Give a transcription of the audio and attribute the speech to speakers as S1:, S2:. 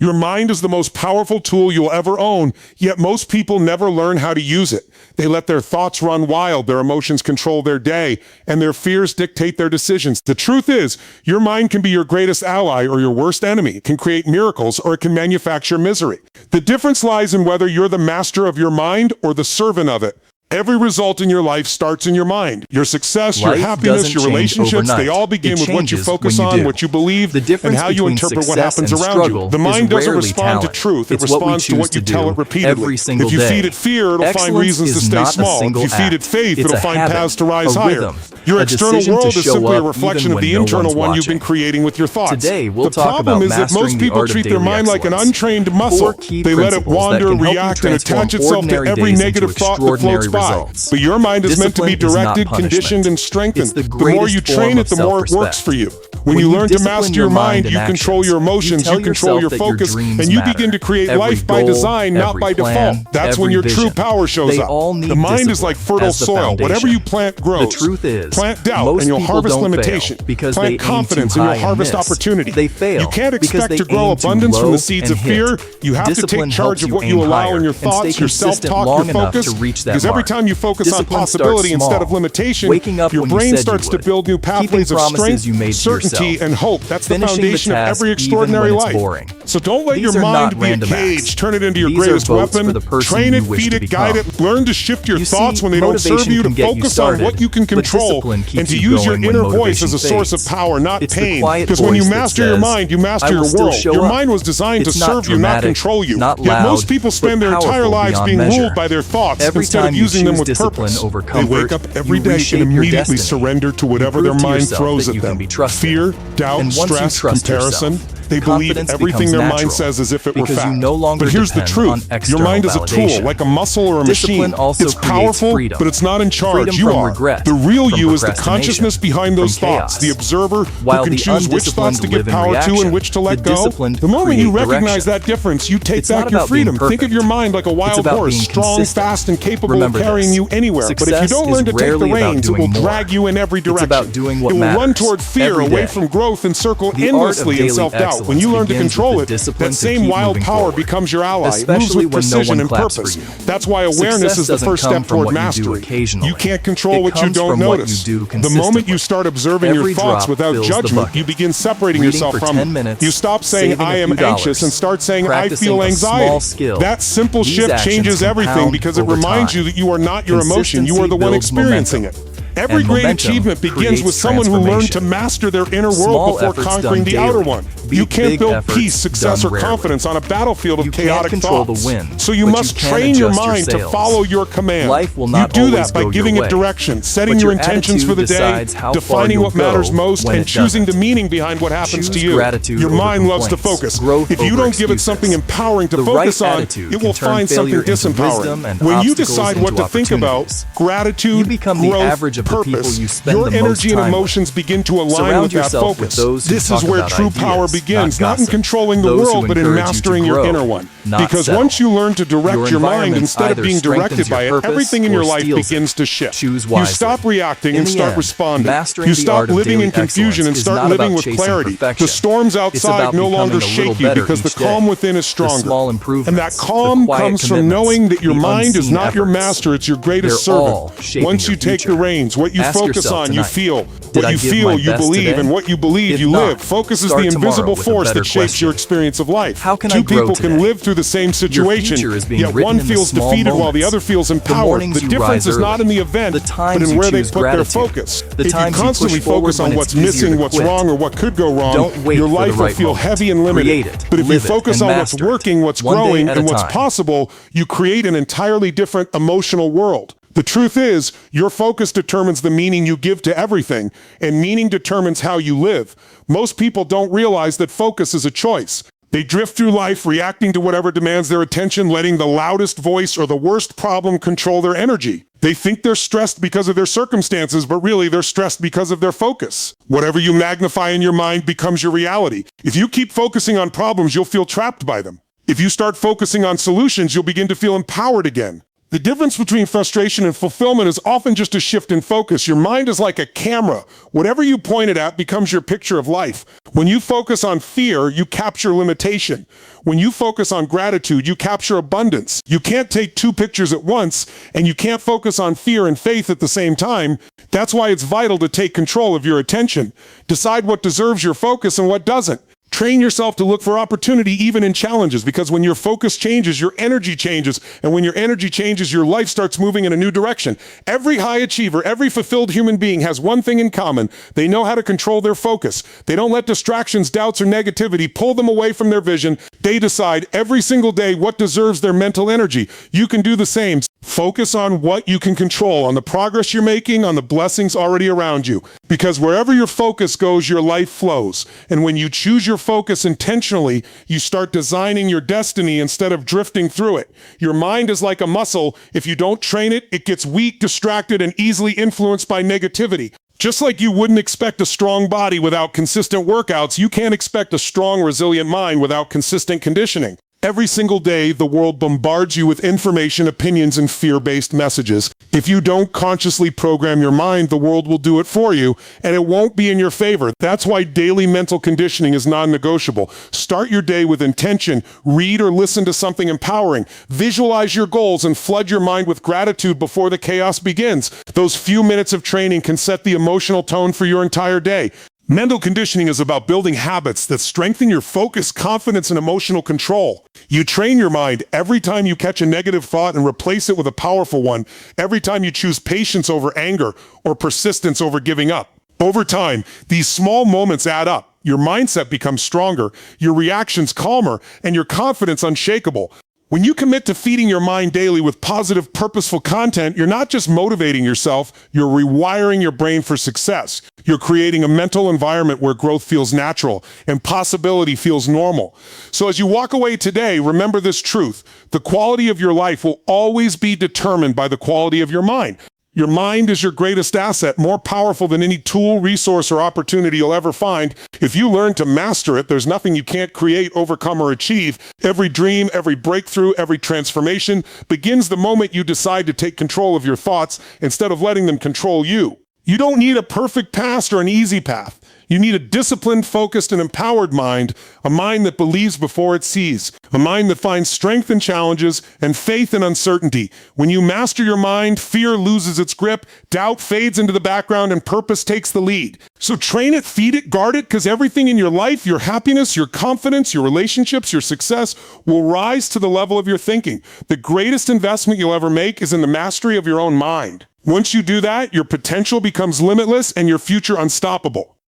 S1: Your mind is the most powerful tool you'll ever own, yet most people never learn how to use it. They let their thoughts run wild, their emotions control their day, and their fears dictate their decisions. The truth is, your mind can be your greatest ally or your worst enemy. It can create miracles or it can manufacture misery. The difference lies in whether you're the master of your mind or the servant of it. Every result in your life starts in your mind. Your success, your happiness, your relationships, they all begin with what you focus on, what you believe, and how you interpret what happens around you. The mind doesn't respond to truth, it responds to what you tell it repeatedly. If you feed it fear, it'll find reasons to stay small. If you feed it faith, it'll find paths to rise higher. Your external world is simply a reflection of the internal one you've been creating with your thoughts.
S2: Today, we'll
S1: the problem is that most people treat their mind like an untrained muscle. They let it wander, react, and attach itself to every negative thought that floats by. But your mind is meant to be directed, conditioned, and strengthened. The more you train it, the more it works for you. When you learn to master your mind, you control your emotions, you control your focus, and you begin to create life by design, not by default. That's when your true power shows up. The mind is like fertile soil. Whatever you plant grows.
S2: The truth is,
S1: plant doubt and you'll harvest limitation. Plant confidence and you'll harvest opportunity. You can't expect to grow abundance from the seeds of fear. You have to take charge of what you allow in your thoughts, your self-talk, your focus. Because every time you focus on possibility instead of limitation, your brain starts to build new pathways of strength, certainty, and hope. That's the foundation of every extraordinary life. So don't let your mind be a cage. Turn it into your greatest weapon. Train it, feed it, guide it. Learn to shift your thoughts when they don't serve you, to focus on what you can control, and to use your inner voice as a source of power, not pain. Because when you master your mind, you master your world. Your mind was designed to serve you, not control you. Yet most people spend their entire lives being ruled by their thoughts instead of using them with purpose. They wake up every day and immediately surrender to whatever their mind throws at them. Fear, doubt, stress, comparison. They believe everything their mind says as if it were fact. But here's the truth. Your mind is a tool, like a muscle or a machine. It's powerful, but it's not in charge. You are. The real you is the consciousness behind those thoughts, the observer who can choose which thoughts to give power to and which to let go. The moment you recognize that difference, you take back your freedom. Think of your mind like a wild horse, strong, fast, and capable of carrying you anywhere. But if you don't learn to take the reins, it will drag you in every direction. It will run toward fear, away from growth, and circle endlessly in self-doubt. When you learn to control it, that same wild power becomes your ally. It moves with precision and purpose. That's why awareness is the first step toward mastery. You can't control what you don't notice. The moment you start observing your thoughts without judgment, you begin separating yourself from them. You stop saying, I am anxious, and start saying, I feel anxiety. That simple shift changes everything because it reminds you that you are not your emotion, you are the one experiencing it. Every great achievement begins with someone who learned to master their inner world before conquering the outer one. You can't build peace, success, or confidence on a battlefield of chaotic thoughts. So you must train your mind to follow your command. You do that by giving it direction, setting your intentions for the day, defining what matters most, and choosing the meaning behind what happens to you. Your mind loves to focus. If you don't give it something empowering to focus on, it will find something disempowering. When you decide what to think about, gratitude, growth, purpose, your energy and emotions begin to align with that focus. This is where true power begins, not in contrronling the world, but in mastering your inner one. Because once you learn to direct your mind instead of being directed by it, everything in your life begins to shift. You stop reacting and start responding. You stop living in confusion and start living with clarity. The storms outside no longer shake you because the calm within is stronger. And that calm comes from knowing that your mind is not your master, it's your greatest servant. Once you take the reins, what you focus on, you feel. What you feel, you believe, and what you believe, you live. Focus is the invisible force that shapes your experience of life. Two people can live through the same situation, yet one feels defeated while the other feels empowered. The difference is not in the event, but in where they put their focus. If you constantly focus on what's missing, what's wrong, or what could go wrong, your life will feel heavy and limited. But if you focus on what's working, what's growing, and what's possible, you create an entirely different emotional world. The truth is, your focus determines the meaning you give to everything, and meaning determines how you live. Most people don't realize that focus is a choice. They drift through life reacting to whatever demands their attention, letting the loudest voice or the worst problem control their energy. They think they're stressed because of their circumstances, but really they're stressed because of their focus. Whatever you magnify in your mind becomes your reality. If you keep focusing on problems, you'll feel trapped by them. If you start focusing on solutions, you'll begin to feel empowered again. The difference between frustration and fulfillment is often just a shift in focus. Your mind is like a camera. Whatever you point it at becomes your picture of life. When you focus on fear, you capture limitation. When you focus on gratitude, you capture abundance. You can't take two pictures at once, and you can't focus on fear and faith at the same time. That's why it's vital to take control of your attention. Decide what deserves your focus and what doesn't. Train yourself to look for opportunity even in challenges, because when your focus changes, your energy changes. And when your energy changes, your life starts moving in a new direction. Every high achiever, every fulfilled human being has one thing in common. They know how to control their focus. They don't let distractions, doubts, or negativity pull them away from their vision. They decide every single day what deserves their mental energy. You can do the same. Focus on what you can control, on the progress you're making, on the blessings already around you. Because wherever your focus goes, your life flows. And when you choose your focus intentionally, you start designing your destiny instead of drifting through it. Your mind is like a muscle. If you don't train it, it gets weak, distracted, and easily influenced by negativity. Just like you wouldn't expect a strong body without consistent workouts, you can't expect a strong, resilient mind without consistent conditioning. Every single day, the world bombards you with information, opinions, and fear-based messages. If you don't consciously program your mind, the world will do it for you, and it won't be in your favor. That's why daily mental conditioning is non-negotiable. Start your day with intention. Read or listen to something empowering. Visualize your goals and flood your mind with gratitude before the chaos begins. Those few minutes of training can set the emotional tone for your entire day. Mental conditioning is about building habits that strengthen your focus, confidence, and emotional control. You train your mind every time you catch a negative thought and replace it with a powerful one, every time you choose patience over anger or persistence over giving up. Over time, these small moments add up. Your mindset becomes stronger, your reactions calmer, and your confidence unshakable. When you commit to feeding your mind daily with positive, purposeful content, you're not just motivating yourself, you're rewiring your brain for success. You're creating a mental environment where growth feels natural and possibility feels normal. So as you walk away today, remember this truth. The quality of your life will always be determined by the quality of your mind. Your mind is your greatest asset, more powerful than any tool, resource, or opportunity you'll ever find. If you learn to master it, there's nothing you can't create, overcome, or achieve. Every dream, every breakthrough, every transformation begins the moment you decide to take control of your thoughts instead of letting them control you. You don't need a perfect past or an easy path. You need a disciplined, focused, and empowered mind, a mind that believes before it sees, a mind that finds strength in challenges and faith in uncertainty. When you master your mind, fear loses its grip, doubt fades into the background, and purpose takes the lead. So train it, feed it, guard it, because everything in your life, your happiness, your confidence, your relationships, your success will rise to the level of your thinking. The greatest investment you'll ever make is in the mastery of your own mind. Once you do that, your potential becomes limitless and your future unstoppable.